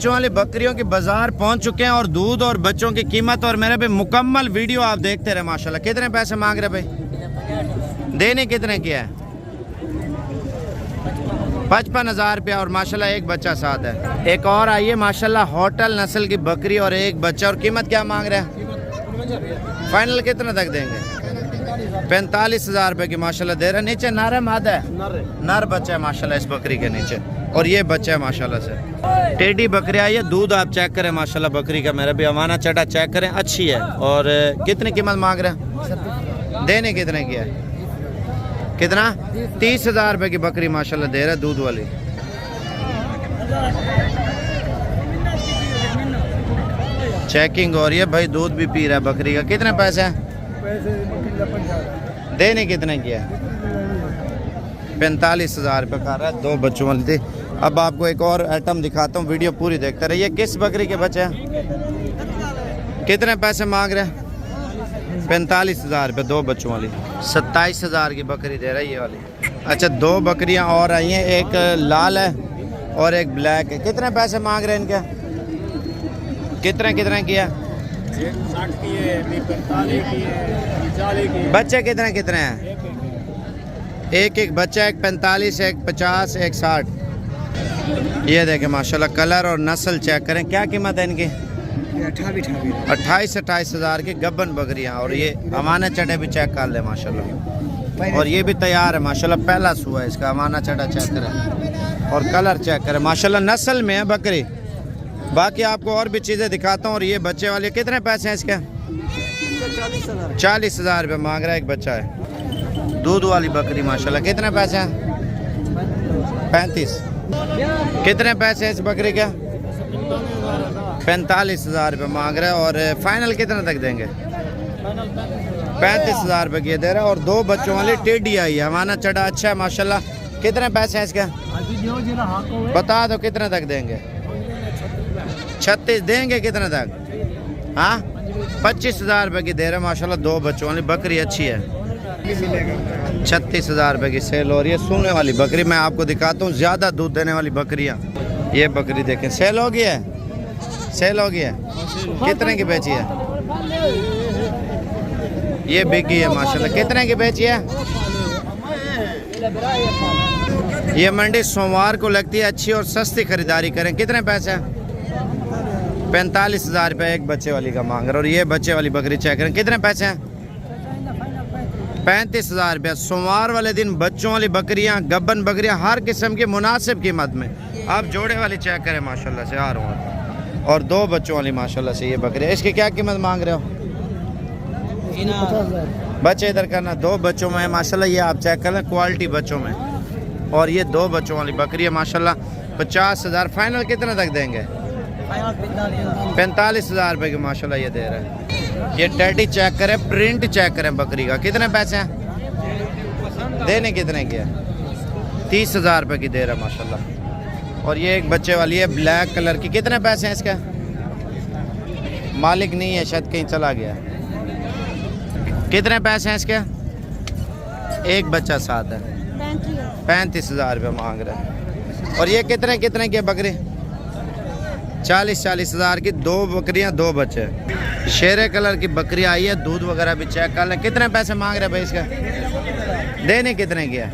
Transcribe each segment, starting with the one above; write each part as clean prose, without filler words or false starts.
बच्चों वाली बकरियों के बाजार पहुंच चुके हैं और दूध और बच्चों की कीमत और मेरे भाई मुकम्मल वीडियो आप देखते रहे माशाल्लाह। कितने पैसे मांग रहे भाई? देने कितने किया है? 55,000 रुपया और माशाल्लाह एक बच्चा साथ है। एक और आइए माशाल्लाह होटल नस्ल की बकरी और एक बच्चा, और कीमत क्या मांग रहे हैं? फाइनल कितना तक देंगे? 45,000 रुपये की माशाल्लाह दे रहे। नीचे नर है मादा है? नर बच्चा है माशाल्लाह इस बकरी के नीचे, और ये बच्चा है माशाल्लाह से। टेडी बकरी आई है, दूध आप चेक करें माशाल्लाह बकरी का मेरा भी अमाना चटा चेक करें, अच्छी है। और कितनी कीमत मांग रहे हैं? देने कितने की है? कितना? 30,000 रुपये की बकरी माशाल्लाह दे रहा है दूध वाली। चेकिंग हो रही है भाई, दूध भी पी रहा है बकरी का। कितने पैसे हैं? देने कितने की है? 45,000 रुपये का रहा है, दो बच्चों वाली थी। अब आपको एक और आइटम दिखाता हूँ, वीडियो पूरी देखते रहिए। किस बकरी के बच्चे हैं? कितने पैसे मांग रहे हैं? 45,000 रुपये दो बच्चों वाली। 27,000 की बकरी दे रही है ये वाली। अच्छा, दो बकरियां और आई हैं, एक लाल है और एक ब्लैक है। कितने पैसे मांग रहे हैं इनके? कितने कितने किया? 60 की है, 45 की है, 40 की है। बच्चे कितने कितने हैं? एक एक बच्चा, एक 45, एक 50, एक 60। ये देखें माशाल्लाह, कलर और नस्ल चेक करें। क्या कीमत है इनकी? 28,000 की गब्बन बकरियां। और ये अमाना चटे भी चेक कर ले माशाल्लाह, और ये भी तैयार है माशाल्लाह, पहला सुआ है इसका। अमाना चटा चेक करें और कलर चेक करें माशाल्लाह, नस्ल में है बकरी। बाकी आपको और भी चीज़ें दिखाता हूँ। और ये बच्चे वाले कितने पैसे हैं इसके? 40,000 रुपये मांग रहा है, एक बच्चा है। दूध वाली बकरी माशाल्लाह। कितने पैसे हैं? 35। कितने पैसे हैं इस बकरी के? 45,000 रुपये मांग रहे हैं। और फाइनल कितने तक देंगे? 35,000 रुपये की दे रहे हैं। और दो बच्चों वाली टेडी आई है, हमारा चढ़ा अच्छा है माशाल्लाह। कितने पैसे हैं इसके? बता दो कितने तक देंगे? 36 देंगे। कितने तक? हाँ, 25,000 रुपये की दे रहे हैं माशाल्लाह, दो बच्चों वाली बकरी अच्छी है। 36,000 रुपये की सेल हो रही है। सोने वाली बकरी मैं आपको दिखाता हूँ, ज़्यादा दूध देने वाली बकरियाँ। ये बकरी देखें, सेल हो गई है, सेल हो गई है। कितने की बेची है? ये बिकी है माशाल्लाह। कितने की बेची है? ये मंडी सोमवार को लगती है, अच्छी और सस्ती खरीदारी करें। कितने पैसे? 45,000 रुपये एक बच्चे वाली का मांग रहे। और ये बच्चे वाली बकरी चेक करें। कितने पैसे हैं? 35,000 रुपये। सोमवार वाले दिन बच्चों वाली बकरियां, गब्बन बकरियां, हर किस्म की मुनासिब कीमत में। आप जोड़े वाली चेक करें माशाल्लाह से, आ रहा हूँ। और दो बच्चों वाली माशाल्लाह से ये बकरी। इसकी क्या कीमत मांग रहे हो? बच्चे इधर करना, दो बच्चों में माशाल्लाह, ये आप चेक कर लें, क्वालिटी बच्चों में। और ये दो बच्चों वाली बकरी है माशाल्लाह। 50,000। फाइनल कितने तक देंगे? 45,000 रुपये की माशाल्लाह ये दे रहे हैं। ये टैटी चेक करें, प्रिंट चेक करें बकरी का। कितने पैसे हैं? देने कितने के? 30,000 रुपये की दे रहा है माशाल्लाह। और ये एक बच्चे वाली है ब्लैक कलर की। कितने पैसे हैं इसके? मालिक नहीं है, शायद कहीं चला गया। कितने पैसे हैं इसके? एक बच्चा साथ है। 35,000 रुपये मांग रहे हैं। और ये कितने कितने की बकरी? 40,000 की दो बकरियां, दो बच्चे। शेरे कलर की बकरी आई है, दूध वगैरह भी चेक कर लें। कितने पैसे मांग रहे हैं भाई इसका? देने कितने की है?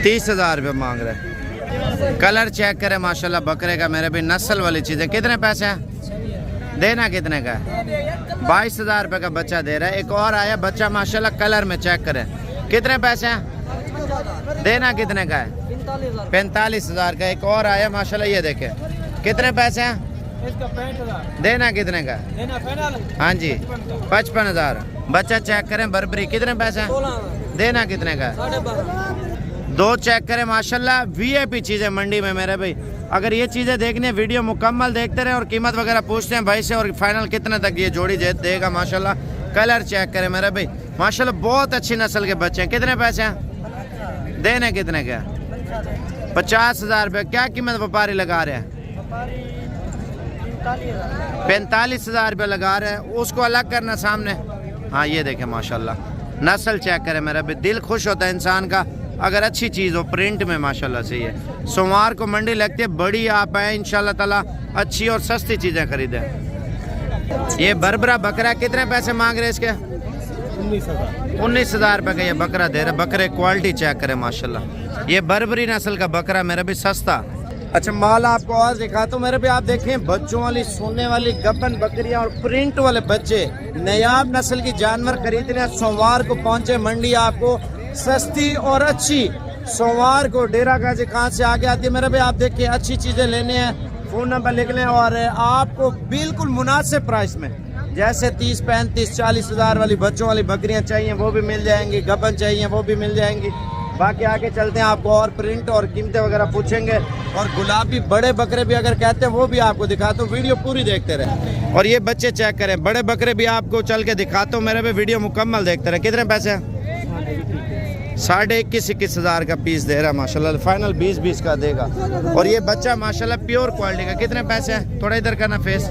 30,000 रुपये मांग रहे हैं। कलर चेक करें माशाल्लाह बकरे का, मेरे भी नस्ल वाली चीज़ें। कितने पैसे हैं? देना कितने का है? 22,000 रुपये का बच्चा दे रहा है। एक और आया बच्चा माशाल्लाह, कलर में चेक करें। कितने पैसे हैं? देना कितने का है? 45,000 का। एक और आया माशाल्लाह, ये देखें। कितने पैसे हैं? देना कितने का? हाँ जी, 55,000। बच्चा चेक करें बर्बरी। कितने पैसे हैं? देना कितने का? दो चेक करें माशाल्लाह, VIP चीज़ें मंडी में मेरे भाई। अगर ये चीज़ें देखनी है, वीडियो मुकम्मल देखते रहे और कीमत वगैरह पूछते हैं भाई से। और फाइनल कितने तक ये जोड़ी देगा माशाल्लाह। कलर चेक करें मेरे भाई माशाल्लाह, बहुत अच्छी नस्ल के बच्चे हैं। कितने पैसे हैं? देने कितने के? 50,000 रुपये। क्या कीमत व्यापारी लगा रहे हैं? 45,000 रुपये लगा रहे हैं। उसको अलग करना सामने। हाँ, ये देखें माशाल्लाह, नस्ल चेक करें मेरा भी, दिल खुश होता है इंसान का अगर अच्छी चीज़ हो प्रिंट में माशाल्लाह से। ये सोमवार को मंडी लगती है बड़ी, आप आए इंशाल्लाह ताला अच्छी और सस्ती चीज़ें खरीदें। ये बरबरा बकरा कितने पैसे मांग रहे हैं इसके? 19,000 रुपये का ये बकरा दे रहा है। बकरे क्वालिटी चेक करें माशाल्लाह। ये बरबरी नस्ल का बकरा मेरा भी सस्ता। अच्छा माल आपको और दिखाता हूँ मेरे भी। आप देखें बच्चों वाली सोने वाली गब्बन बकरियां और प्रिंट वाले बच्चे, नयाब नस्ल की जानवर खरीदने सोमवार को पहुंचे मंडी आपको सस्ती और अच्छी। सोमवार को डेरा गाजी खान से आगे आती है मेरे भी। आप देखिए अच्छी चीज़ें लेने हैं, फ़ोन नंबर लिख लें और आपको बिल्कुल मुनासिब प्राइस में, जैसे 30, 35, 40 हज़ार वाली बच्चों वाली बकरियां चाहिए वो भी मिल जाएंगी, गब्बन चाहिए वो भी मिल जाएंगी। बाकी आगे चलते हैं, आपको और प्रिंट और कीमतें वगैरह पूछेंगे। और गुलाबी बड़े बकरे भी अगर कहते हैं वो भी आपको दिखाता हूँ, वीडियो पूरी देखते रहे। और ये बच्चे चेक करें, बड़े बकरे भी आपको चल के दिखाता हूँ मेरे पे, वीडियो मुकम्मल देखते रहे। कितने पैसे हैं? 21,500 हज़ार का पीस दे रहा है माशाल्लाह, फाइनल 20-20 का देगा। और ये बच्चा माशाल्लाह प्योर क्वालिटी का। कितने पैसे हैं? थोड़ा इधर करना फेस,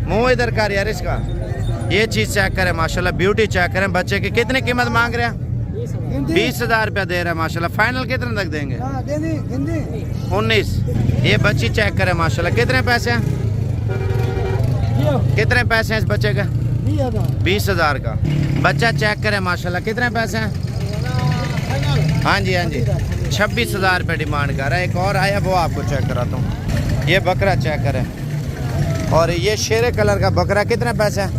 मुँह इधर कर यार इसका। ये चीज़ चेक करें माशाल्लाह, ब्यूटी चेक करें। बच्चे की कितनी कीमत मांग रहे हैं? 20,000 रुपया दे रहा है माशाल्लाह। फाइनल कितने तक देंगे? 19। ये बच्ची चेक करें माशाल्लाह, कितने पैसे हैं? कितने पैसे हैं इस बच्चे का? 20,000 का। बच्चा चेक करें माशाल्लाह, कितने पैसे हैं? हाँ जी हाँ जी, 26,000 रुपये डिमांड कर रहा है। एक और आया वो आपको चेक कराता हूँ। ये बकरा चेक करें, और ये शेरे कलर का बकरा कितने पैसे हैं?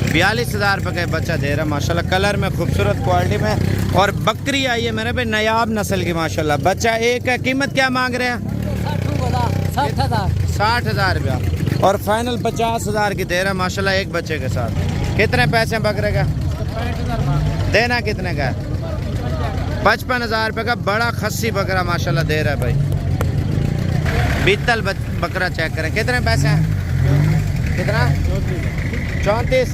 42,000 रुपये का बच्चा दे रहा है माशाल्लाह, कलर में खूबसूरत क्वालिटी में। और बकरी आई है मेरे पे नयाब नस्ल की माशाल्लाह। बच्चा एक का कीमत क्या मांग रहे हैं? 60,000 रुपया। और फाइनल 50,000 की दे रहा है माशाल्लाह एक बच्चे के साथ। कितने पैसे हैं बकरे का? देना कितने का है? 55,000 रुपये का बड़ा खस्सी बकरा माशाल्लाह दे रहा है भाई। बीतल बकरा चेक करें, कितने पैसे हैं? कितना? 34।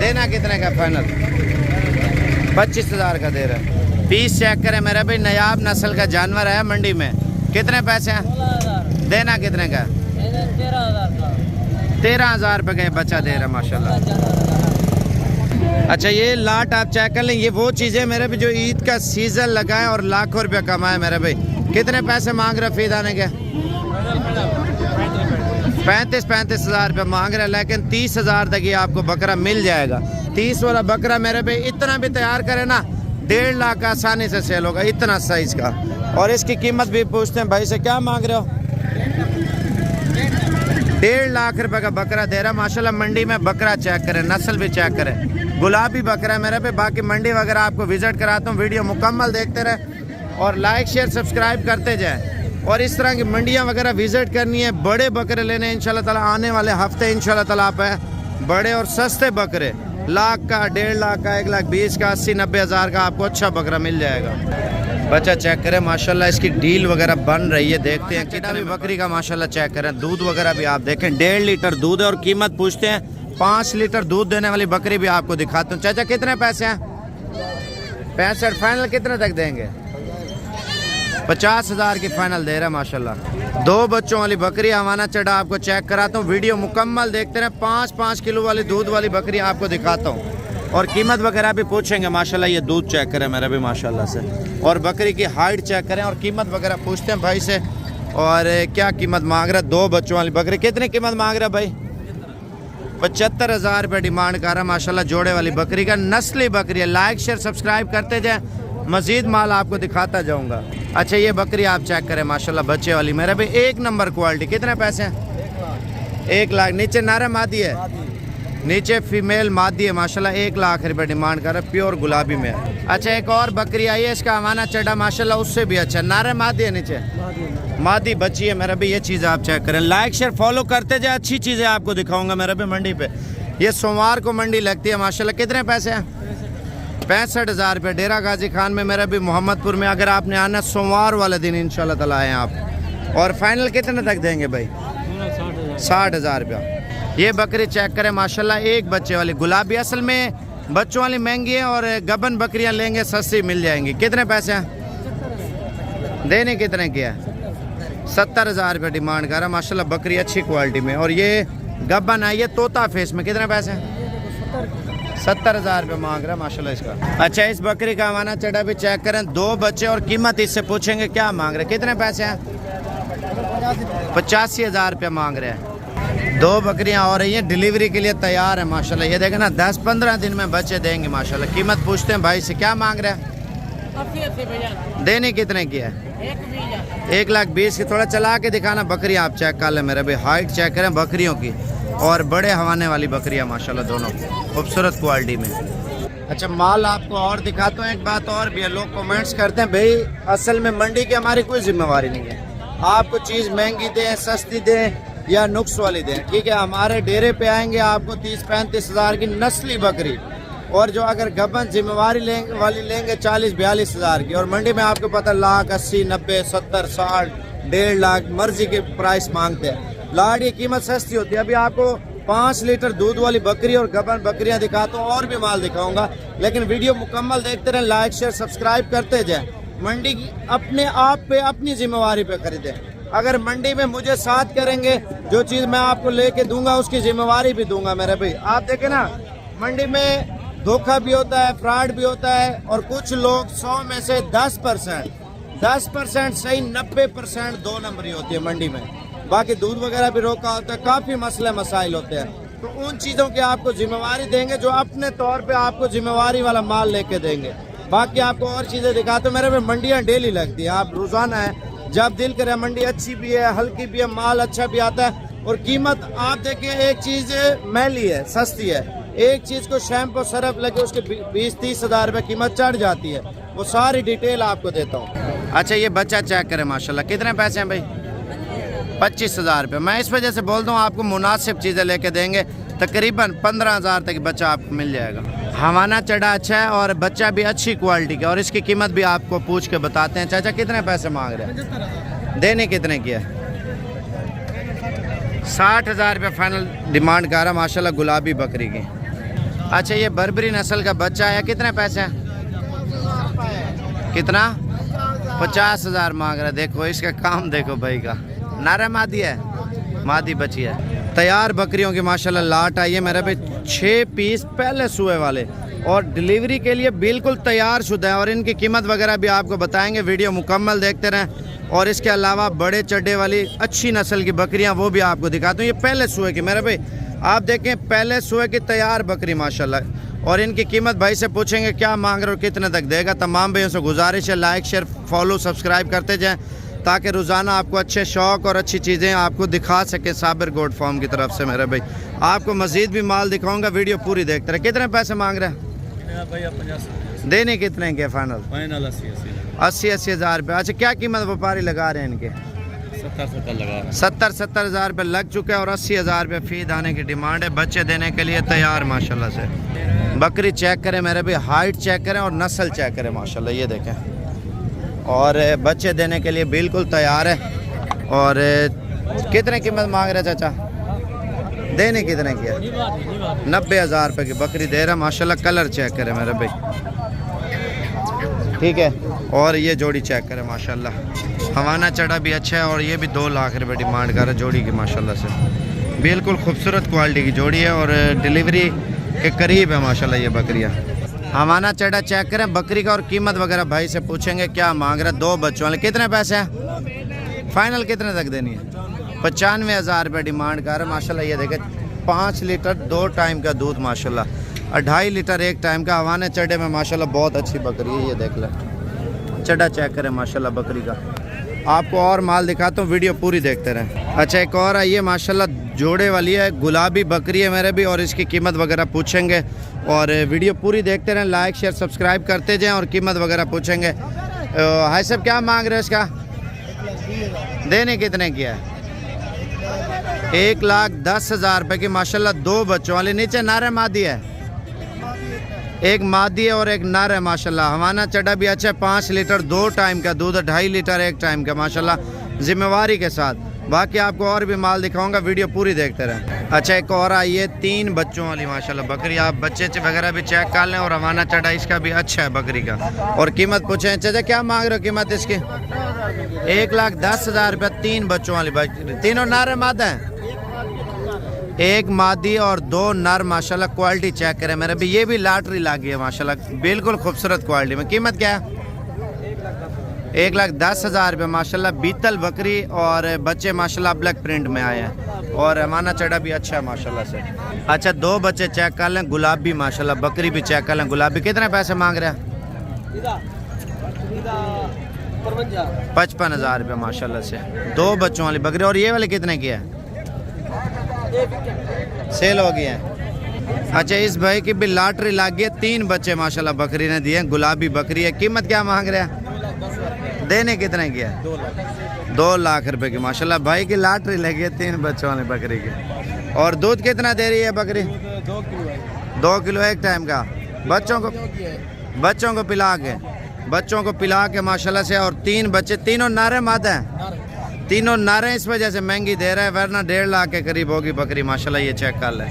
देना कितने का फाइनल? 25,000 का दे रहा है। पीस चेक करें मेरा भाई, नयाब नस्ल का जानवर है मंडी में। कितने पैसे हैं? देना कितने का? 13,000 रुपये का ये बच्चा दे रहा है माशाल्लाह। अच्छा ये लाट आप चेक कर लें, ये वो चीज़ें मेरे भी जो ईद का सीज़न लगाए और लाखों रुपया कमाए मेरे भाई। कितने पैसे मांग रहे फीद आने के? 35,000 रुपये मांग रहे हैं, लेकिन 30,000 तक ये आपको बकरा मिल जाएगा। 30 वाला बकरा मेरे पे इतना भी तैयार करे ना, 1.5 लाख का आसानी से सेल होगा, इतना साइज का। और इसकी कीमत भी पूछते हैं भाई से, क्या मांग रहे हो? 1.5 लाख रुपए का बकरा दे रहा माशाल्लाह। मंडी में बकरा चेक करें, नस्ल भी चेक करें, गुलाबी बकरा है मेरे पे। बाकी मंडी वगैरह आपको विजिट कराता हूँ, वीडियो मुकम्मल देखते रहे और लाइक शेयर सब्सक्राइब करते जाएँ। और इस तरह की मंडियाँ वगैरह विजिट करनी है, बड़े बकरे लेने हैं इंशाल्लाह ताला। आने वाले हफ्ते इंशाल्लाह ताला आप है बड़े और सस्ते बकरे, लाख का, 1.5 लाख का, 1,20,000 का, 80-90 हज़ार का आपको अच्छा बकरा मिल जाएगा। बच्चा चेक करें माशाल्लाह, इसकी डील वगैरह बन रही है, देखते हैं। कितना भी बकरी का माशाल्लाह चेक करें, दूध वगैरह भी आप देखें, 1.5 लीटर दूध है। और कीमत पूछते हैं, 5 लीटर दूध देने वाली बकरी भी आपको दिखाता हूँ। चाचा कितने पैसे हैं? 65। फाइनल कितने तक देंगे? 50,000 की फाइनल दे रहा है माशाल्लाह। 2 बच्चों वाली बकरी हवाना चढ़ा आपको चेक कराता हूँ, वीडियो मुकम्मल देखते रहे। 5-5 किलो वाली दूध वाली बकरी आपको दिखाता हूँ और कीमत वगैरह भी पूछेंगे माशाल्लाह। ये दूध चेक करें मेरा भी माशाल्लाह से, और बकरी की हाइट चेक करें और कीमत वगैरह पूछते हैं भाई से। और क्या कीमत मांग रहा है? 2 बच्चों वाली बकरी कितनी कीमत मांग रहा है भाई? 75,000 रुपये डिमांड कर रहा है माशाल्लाह, जोड़े वाली बकरी का। नस्ली बकरी है। लाइक शेयर सब्सक्राइब करते जाए, मजीद माल आपको दिखाता जाऊंगा। अच्छा ये बकरी आप चेक करें माशाल्लाह, बच्चे वाली मेरा भी 1 नंबर क्वालिटी। कितने पैसे हैं? 1 लाख। नीचे नारा मादी है, नीचे फीमेल मादी है माशाल्लाह। 1 लाख रुपये डिमांड कर रहा है, प्योर गुलाबी में है। अच्छा एक और बकरी आई है, इसका हवाना चढ़ा माशाल्लाह, उससे भी अच्छा। नारा मादी है, नीचे मादी बच्ची है मेरा भी। ये चीज़ आप चेक करें, लाइक शेयर फॉलो करते जाए, अच्छी चीज़ें आपको दिखाऊंगा मेरा भी मंडी पे। ये सोमवार को मंडी लगती है माशाल्लाह। कितने पैसे हैं? 65,000 रुपये। डेरा गाजी खान में मेरा भी, मोहम्मदपुर में। अगर आपने आना सोमवार वाले दिन इंशाल्लाह ताला आए आप। और फाइनल कितने तक देंगे भाई? 60,000 रुपया। ये बकरी चेक करें माशाल्लाह, एक बच्चे वाली गुलाबी। असल में बच्चों वाली महंगी है और गबन बकरियां लेंगे सस्ती मिल जाएंगी। कितने पैसे हैं? देने कितने की है? 70,000 रुपये डिमांड कर रहा है माशाल्लाह, बकरी अच्छी क्वालिटी में। और ये गबन आई है तोता फेस में। कितने पैसे हैं? 70,000 रुपये मांग रहा है माशाल्लाह इसका। अच्छा, इस बकरी का हवाना चढ़ा भी चेक करें, 2 बच्चे और कीमत इससे पूछेंगे क्या मांग रहे, कितने पैसे हैं? 85,000 रुपये मांग रहे हैं। 2 बकरियां हो रही हैं, डिलीवरी के लिए तैयार है माशाल्लाह। ये देखें ना, 10-15 दिन में बच्चे देंगे माशाल्लाह। कीमत पूछते हैं भाई से, क्या मांग रहे हैं? देने कितने की है? 1,20,000 की। थोड़ा चला के दिखाना बकरी, आप चेक कर लें मेरे भाई, हाइट चेक करें बकरियों की, और बड़े हवाने वाली बकरियां माशाल्लाह, दोनों खूबसूरत क्वालिटी में। अच्छा, माल आपको और दिखाता हूँ। एक बात और भी है, लोग कमेंट्स करते हैं भाई असल में मंडी की हमारी कोई जिम्मेवारी नहीं है, आपको चीज़ महंगी दें, सस्ती दें या नुक्स वाली दें, ठीक है। हमारे डेरे पे आएंगे आपको 30-35 हज़ार की नस्ली बकरी, और जो अगर गबन जिम्मेवारी वाली लेंगे 40-42 हज़ार की, और मंडी में आपको पता लाख 80, 90, 70, 60, 1.5 लाख मर्जी के प्राइस मांगते हैं। लाड़ की कीमत सस्ती होती है। अभी आपको 5 लीटर दूध वाली बकरी और गबन बकरियां दिखाता हूँ, और भी माल दिखाऊंगा, लेकिन वीडियो मुकम्मल देखते रहें, लाइक शेयर सब्सक्राइब करते जाएं। मंडी की अपने आप पे अपनी जिम्मेवारी पे खरीदें। अगर मंडी में मुझे साथ करेंगे, जो चीज़ मैं आपको लेके दूंगा उसकी जिम्मेवारी भी दूंगा मेरे भाई। आप देखें ना, मंडी में धोखा भी होता है, फ्रॉड भी होता है, और कुछ लोग 100 में से 10% सही, 90% 2 नंबरी होती है मंडी में। बाकी दूध वगैरह भी रोका होता है, काफ़ी मसले मसाइल होते हैं। तो उन चीज़ों की आपको जिम्मेवारी देंगे जो अपने तौर पे आपको जिम्मेवारी वाला माल लेके देंगे। बाकी आपको और चीज़ें दिखाते हैं मेरे में, मंडियाँ डेली लगती हैं, आप रोज़ाना है, जब दिल करे। मंडी अच्छी भी है, हल्की भी है, माल अच्छा भी आता है, और कीमत आप देखिए, एक चीज़ मैली है, सस्ती है, एक चीज़ को शैम्पू सरफ लगे उसके 20-30 हज़ार रुपये कीमत चढ़ जाती है। वो सारी डिटेल आपको देता हूँ। अच्छा, ये बच्चा चेक करें माशाल्लाह, कितने पैसे हैं भाई? 25,000 रुपये। मैं इस वजह से बोलता हूँ आपको मुनासिब चीज़ें लेके देंगे, तकरीबन 15,000 तक बच्चा आपको मिल जाएगा। हवाना चढ़ा अच्छा है और बच्चा भी अच्छी क्वालिटी का, और इसकी कीमत भी आपको पूछ के बताते हैं। चाचा कितने पैसे मांग रहे हैं? देने कितने की है? 60,000 रुपये फाइनल डिमांड कर रहा है माशाल्लाह, गुलाबी बकरी की। अच्छा, ये बर्बरी नस्ल का बच्चा है, कितने पैसे हैं? कितना? 50,000 मांग रहा है। देखो इसका काम देखो भाई का, नारा मादी है, मादी बची है। तैयार बकरियों की माशाल्लाह लाट आई है मेरे पे, 6 पीस पहले सुए वाले, और डिलीवरी के लिए बिल्कुल तैयार शुदा है, और इनकी कीमत वगैरह भी आपको बताएंगे। वीडियो मुकम्मल देखते रहें। और इसके अलावा बड़े चड्डे वाली अच्छी नस्ल की बकरियां वो भी आपको दिखाता हूँ। ये पहले सुए की मेरे भाई, आप देखें, पहले सुए की तैयार बकरी माशाल्लाह, और इनकी कीमत भाई से पूछेंगे क्या मांग रहे हो, कितने तक देगा। तमाम भाइयों से गुजारिश है, लाइक शेयर फॉलो सब्सक्राइब करते जाएँ, ताकि रोज़ाना आपको अच्छे शौक़ और अच्छी चीज़ें आपको दिखा सके साबिर गोट फार्म की तरफ से मेरे भाई। आपको मज़ीद भी माल दिखाऊंगा, वीडियो पूरी देखते रहे। कितने पैसे मांग रहे हैं? देने कितने के फाइनल? 80 हज़ार रुपये। अच्छा, क्या कीमत व्यापारी लगा रहे हैं इनके? 70 हज़ार रुपये लग चुके हैं, और 80 हज़ार रुपये फी दाने की डिमांड है। बच्चे देने के लिए तैयार माशाल्लाह से। बकरी चेक करें मेरे भाई, हाइट चेक करें और नस्ल चेक करें माशाल्लाह, ये देखें, और बच्चे देने के लिए बिल्कुल तैयार है। और कितने कीमत मांग रहे चाचा? देने कितने की है? 90,000 रुपये की बकरी दे रहा है माशाल्लाह। कलर चेक करें मेरे भाई, ठीक है, और ये जोड़ी चेक करें माशाल्लाह। हवाना चढ़ा भी अच्छा है, और ये भी 2 लाख रुपये डिमांड कर रहा है जोड़ी की माशाल्लाह से। बिल्कुल खूबसूरत क्वालिटी की जोड़ी है, और डिलीवरी के करीब है माशाल्लाह ये बकरियाँ। हवाना चढ़ा चेक करें बकरी का, और कीमत वगैरह भाई से पूछेंगे क्या मांग रहा है। 2 बच्चों वाले, कितने पैसे हैं फाइनल, कितने तक देनी है? 95,000 रुपये डिमांड कर रहे हैं माशाल्लाह। ये देखें, 5 लीटर 2 टाइम का दूध माशाल्लाह, 2.5 लीटर 1 टाइम का। हवाने चढ़े में माशाल्लाह बहुत अच्छी बकरी है। ये देख लें, चढ़ा चेक करें माशाल्लाह बकरी का। आपको और माल दिखाता हूँ, वीडियो पूरी देखते रहें। अच्छा, एक और आई है माशाल्लाह, जोड़े वाली है, गुलाबी बकरी है मेरे भी, और इसकी कीमत वगैरह पूछेंगे, और वीडियो पूरी देखते रहें, लाइक शेयर सब्सक्राइब करते जाएं, और कीमत वगैरह पूछेंगे। भाई साहब क्या मांग रहे हैं इसका? देने कितने की है? 1,10,000 रुपये की माशाल्लाह। 2 बच्चों वाली, नीचे नारे मादी है, एक मादी है और एक नर है माशाल्लाह। हवाना चढ़ा भी अच्छा है, 5 लीटर 2 टाइम का दूध, 2.5 लीटर 1 टाइम का माशाल्लाह, जिम्मेवारी के साथ। बाकी आपको और भी माल दिखाऊंगा, वीडियो पूरी देखते रहें। अच्छा, एक और आई है 3 बच्चों वाली माशाल्लाह बकरी, आप बच्चे वगैरह भी चेक कर लें। और हवाना चढ़ा इसका भी अच्छा है बकरी का, और कीमत पूछें चाचा क्या मांग रहे हो कीमत इसकी? 1,10,000 रुपये। 3 बच्चों वाली बकरी, तीनों नारे मादा हैं। एक मादी और 2 नर माशाल्लाह। क्वालिटी चेक करें मेरे भी, ये भी लॉटरी लगी है माशाल्लाह, बिल्कुल खूबसूरत क्वालिटी में। कीमत क्या है? 1,10,000 रुपये माशाल्लाह। बीतल बकरी और बच्चे माशाल्लाह ब्लैक प्रिंट में आए हैं और हमारा चढ़ा भी अच्छा है माशाल्लाह से। अच्छा 2 बच्चे चेक कर लें, गुलाबी माशाल्लाह। बकरी भी चेक कर लें, गुलाबी। कितने पैसे मांग रहे हैं? 55,000 रुपये माशाल्लाह से। 2 बच्चों वाली बकरी। और ये वाले कितने की है? सेल हो गई है। अच्छा इस भाई की भी लॉटरी लग गई है, 3 बच्चे माशाल्लाह बकरी ने दिए। गुलाबी बकरी है। कीमत क्या मांग रहे हैं? देने कितने की है? 2 लाख रुपए की माशाल्लाह। भाई की लॉटरी लगी है 3 बच्चों वाली बकरी की। और दूध कितना दे रही है बकरी? 2 किलो एक टाइम का। बच्चों को पिला के माशाल्लाह से। और 3 बच्चे, तीनों नारे मादा हैं, तीनों नारे, इस वजह से महंगी दे रहा है, वरना 1.5 लाख के करीब होगी बकरी माशाल्लाह। ये चेक कर लें।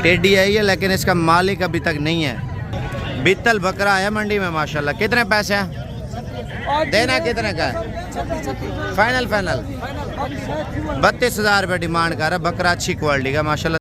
टेडी आई है लेकिन इसका मालिक अभी तक नहीं है। बीतल बकरा है मंडी में माशाल्लाह। कितने पैसे हैं? देना कितने का है? फाइनल 32,000 रुपये डिमांड कर रहा है। बकरा अच्छी क्वालिटी का माशाल्लाह।